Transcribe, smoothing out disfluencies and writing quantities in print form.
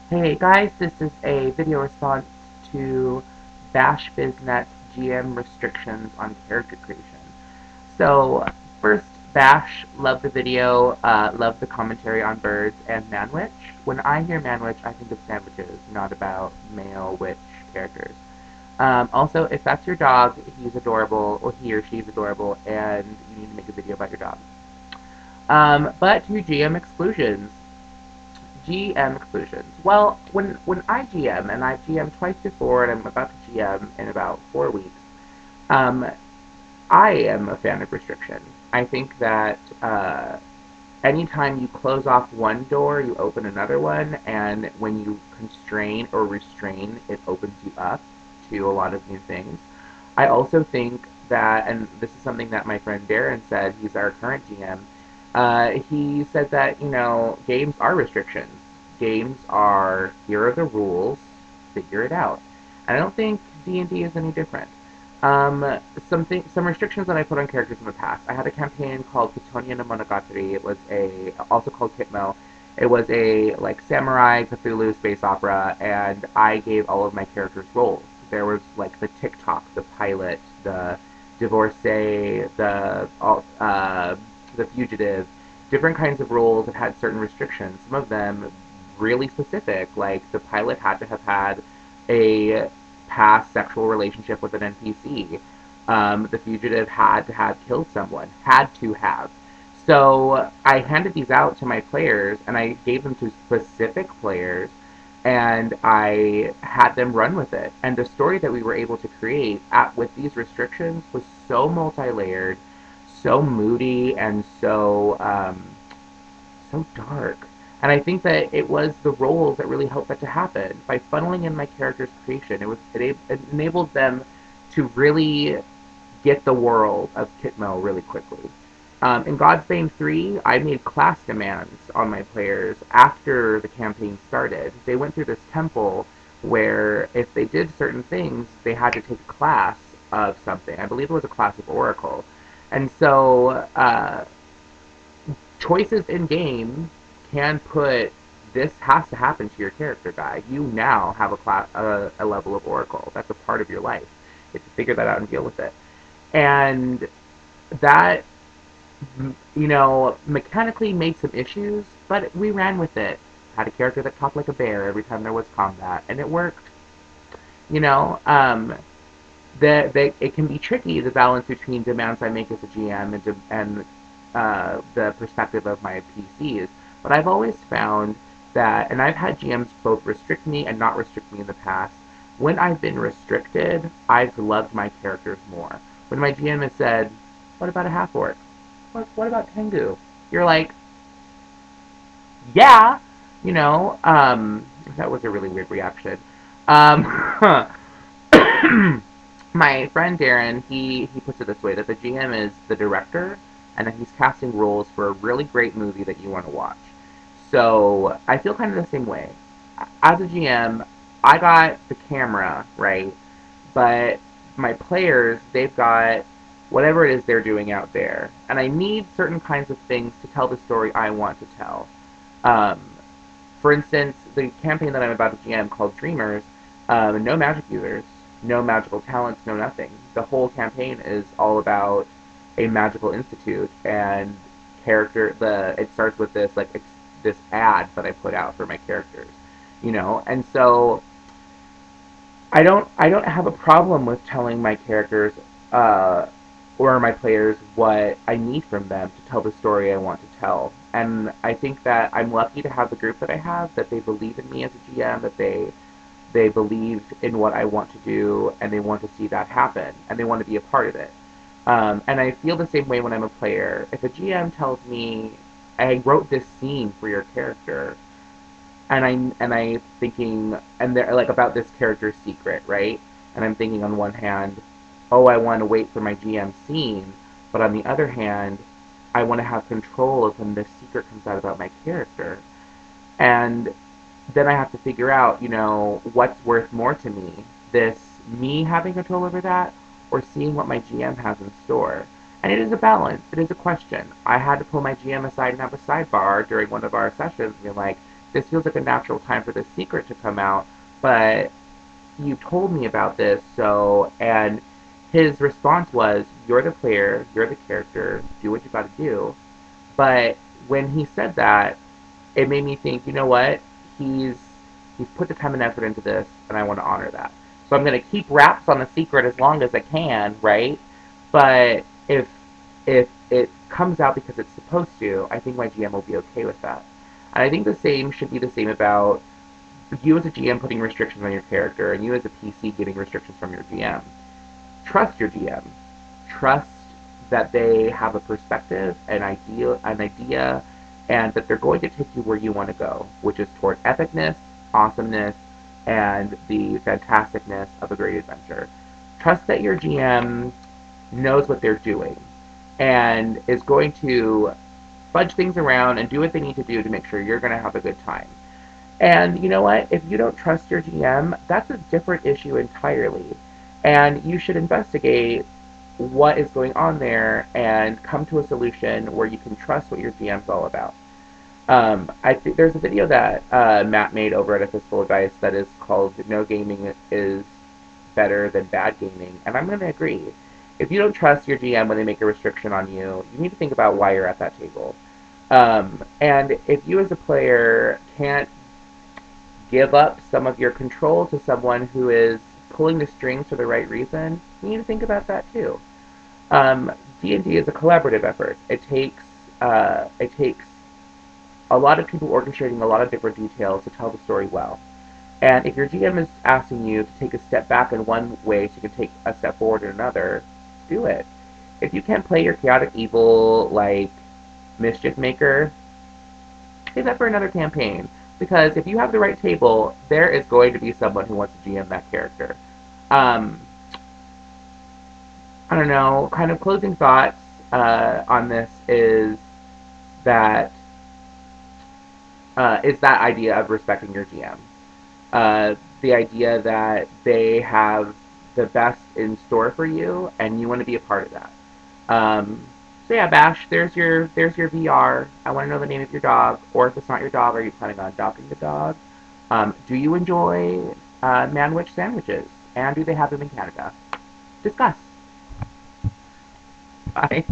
Hey guys, this is a video response to Bash BizNet GM restrictions on character creation. So first, Bash, love the video, love the commentary on birds and Manwich. When I hear Manwich, I think of sandwiches, not about male witch characters. Also, if that's your dog, he's adorable, or he or she's adorable, and you need to make a video about your dog. But to GM exclusions. GM exclusions. Well, when I GM, and I've GM'd twice before, and I'm about to GM in about 4 weeks, um, I am a fan of restriction. I think that anytime you close off one door, you open another one, and when you constrain or restrain, it opens you up to a lot of new things. I also think that, and this is something that my friend Darren said, he's our current GM, he said that, games are restrictions. Games are, here are the rules, figure it out. And I don't think D&D is any different. Some restrictions that I put on characters in the past. I had a campaign called Kitonia no Monogatari. It was also called Kitmo. It was a, samurai Cthulhu space opera, and I gave all of my characters roles. There was, the TikTok, the pilot, the divorcee, the fugitive, different kinds of roles that had certain restrictions. Some of them really specific, like the pilot had to have had a past sexual relationship with an NPC. The fugitive had to have killed someone, had to have. So I handed these out to my players, and I gave them to specific players, and I had them run with it. And the story that we were able to create with these restrictions was so multi-layered, so moody, and so dark. And I think that it was the roles that really helped that to happen. By funneling in my character's creation, it enabled them to really get the world of Kitmo really quickly. In Godsbane 3, I made class demands on my players after the campaign started. They went through this temple where if they did certain things, they had to take a class of something. I believe it was a class of Oracle. And so choices in game can put, this has to happen to your character guide. You now have a level of Oracle. That's a part of your life. You have to figure that out and deal with it. And that, mechanically made some issues, but we ran with it. Had a character that talked like a bear every time there was combat, and it worked. You know, it can be tricky, the balance between demands I make as a GM and the perspective of my PCs. But I've always found that, and I've had GMs both restrict me and not restrict me in the past. When I've been restricted, I've loved my characters more. When my GM has said, "What about a half orc? What about Tengu?" You're like, "Yeah," that was a really weird reaction. Um, my friend Darren, he puts it this way, that the GM is the director, and that he's casting roles for a really great movie that you want to watch. So I feel kind of the same way. As a GM, I got the camera, right? But my players, they've got whatever it is they're doing out there. And I need certain kinds of things to tell the story I want to tell. Um, for instance, the campaign that I'm about to GM called Dreamers, no magic users, no magical talents, no nothing. The whole campaign is all about a magical institute, and it starts with this ad that I put out for my characters, and so I don't have a problem with telling my characters or my players what I need from them to tell the story I want to tell. And I think that I'm lucky to have the group that I have, that they believe in me as a GM, that they believe in what I want to do, and they want to see that happen, and they want to be a part of it. And I feel the same way when I'm a player. If a GM tells me, "I wrote this scene for your character," and I thinking, and they're like, about this character's secret, right? And I'm thinking on one hand, oh, I want to wait for my GM scene, but on the other hand, I want to have control of when this secret comes out about my character. And then I have to figure out, what's worth more to me, this me having control over that, or seeing what my GM has in store. And it is a balance. It is a question. I had to pull my GM aside and have a sidebar during one of our sessions and be like, this feels like a natural time for this secret to come out, but you told me about this, so, and his response was, you're the player, you're the character, do what you gotta do. But when he said that, it made me think, you know what? He's he's put the time and effort into this, and I want to honor that. So I'm gonna keep wraps on the secret as long as I can, right? But if it comes out because it's supposed to, I think my GM will be okay with that. And I think the same should be the same about you as a GM putting restrictions on your character, and you as a PC getting restrictions from your GM. Trust your GM. Trust that they have a perspective, an idea, and that they're going to take you where you want to go, which is toward epicness, awesomeness, and the fantasticness of a great adventure. Trust that your GM knows what they're doing and is going to fudge things around and do what they need to do to make sure you're going to have a good time. And you know what? If you don't trust your GM, that's a different issue entirely. And you should investigate what is going on there and come to a solution where you can trust what your GM's all about. I think there's a video that Matt made over at A Fistful of Dice that is called "No Gaming is Better Than Bad Gaming," and I'm going to agree. If you don't trust your GM when they make a restriction on you, you need to think about why you're at that table. And if you as a player can't give up some of your control to someone who is pulling the strings for the right reason, you need to think about that too. Um, D&D is a collaborative effort. It takes a lot of people orchestrating a lot of different details to tell the story well. And if your GM is asking you to take a step back in one way so you can take a step forward in another, do it. If you can't play your chaotic evil like mischief maker, save that for another campaign. Because if you have the right table, there is going to be someone who wants to GM that character. Um, I don't know, kind of closing thoughts on this that is that idea of respecting your GM. The idea that they have the best in store for you, and you want to be a part of that. Um, so yeah, Bash, there's your VR. I want to know the name of your dog, or if it's not your dog, are you planning on adopting the dog? Do you enjoy Manwich sandwiches, and do they have them in Canada? Discuss. Bye.